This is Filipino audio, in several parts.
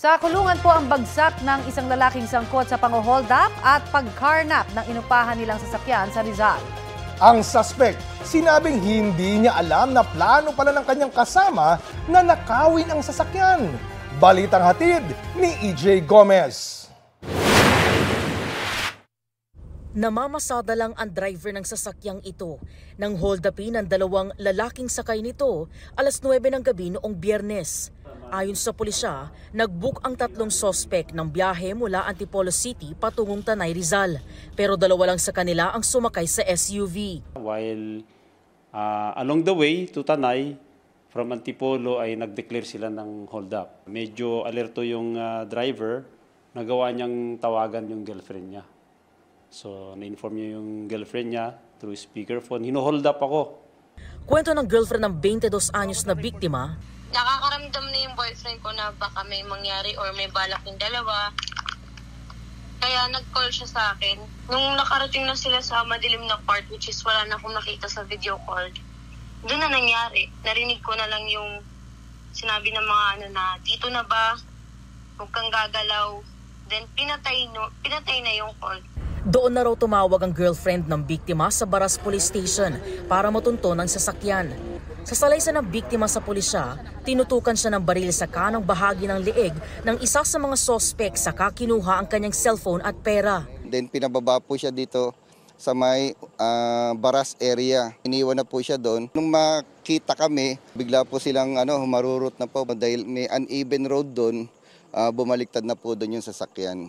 Sa kulungan po ang bagsak ng isang lalaking sangkot sa pang-hold up at pagkarnap ng inupahan nilang sasakyan sa Rizal. Ang suspect, sinabing hindi niya alam na plano pala ng kanyang kasama na nakawin ang sasakyan. Balitang hatid ni EJ Gomez. Namamasada lang ang driver ng sasakyang ito nang hold upin ang dalawang lalaking sakay nito alas 9 ng gabi noong Biyernes. Ayon sa pulisya, nag-book ang tatlong sospek ng biyahe mula Antipolo City patungong Tanay, Rizal. Pero dalawa lang sa kanila ang sumakay sa SUV. While along the way to Tanay, from Antipolo ay nag-declare sila ng hold up. Medyo alerto yung driver, nagawa niyang tawagan yung girlfriend niya. So, na-inform niya yung girlfriend niya through speakerphone. Hino-hold up ako. Kwento ng girlfriend ng 22 anyos na biktima. Nakakaramdam na yung boyfriend ko na baka may mangyari or may balak yung dalawa. Kaya nag-call siya sa akin. Nung nakarating na sila sa madilim na part, which is wala na akong nakita sa video call, doon na nangyari. Narinig ko na lang yung sinabi ng mga na, dito na ba? Huwag kang gagalaw. Then pinatay na yung call. Doon na raw tumawag ang girlfriend ng biktima sa Baras Police Station para matunton ang sasakyan. Sa salaysa ng biktima sa pulisya, tinutukan siya ng baril sa kanang bahagi ng leeg ng isa sa mga sospek saka kinuha ang kanyang cellphone at pera. Then pinababa po siya dito sa may Baras area. Iniwan na po siya doon. Nung makita kami, bigla po silang humarurot na po dahil may uneven road doon, bumaliktad na po doon yung sasakyan.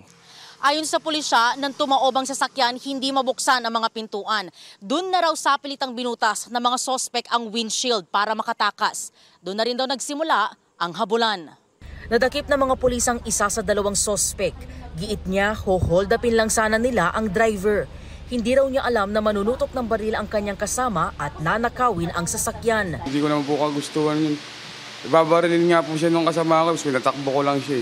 Ayon sa pulisya, nang tumaob ang sasakyan, hindi mabuksan ang mga pintuan. Doon na raw sapilitang binutas ng mga sospek ang windshield para makatakas. Doon na rin daw nagsimula ang habulan. Nadakip ng mga pulis ang isa sa dalawang sospek. Giit niya, hold upin lang sana nila ang driver. Hindi raw niya alam na manunutok ng baril ang kanyang kasama at nanakawin ang sasakyan. Hindi ko naman po kagustuhan yun. Ibabarilin nga po siya nung kasama ko, pinatakbo ko lang siya.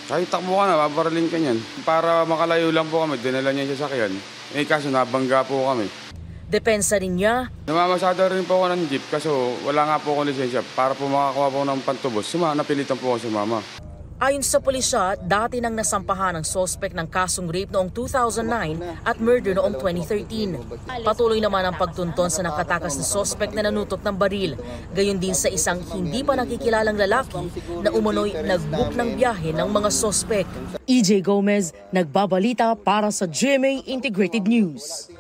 Kahit takbo ka na, babaralin ka niyan. Para makalayo lang po kami, dinala niya siya sakyan. Kaso nabangga po kami. Depensa rin niya. Namamasada rin po ako ng jeep kaso wala nga po akong lisensya. Para po makakuha po ng pantubos, napilitan po ako sumama. Ayon sa pulisya, dati nang nasampahan ang sospek ng kasong rape noong 2009 at murder noong 2013. Patuloy naman ang pagtunton sa nakatakas na sospek na nanutok ng baril. Gayon din sa isang hindi pa nakikilalang lalaki na umunoy nag-book ng biyahe ng mga sospek. EJ Gomez, nagbabalita para sa GMA Integrated News.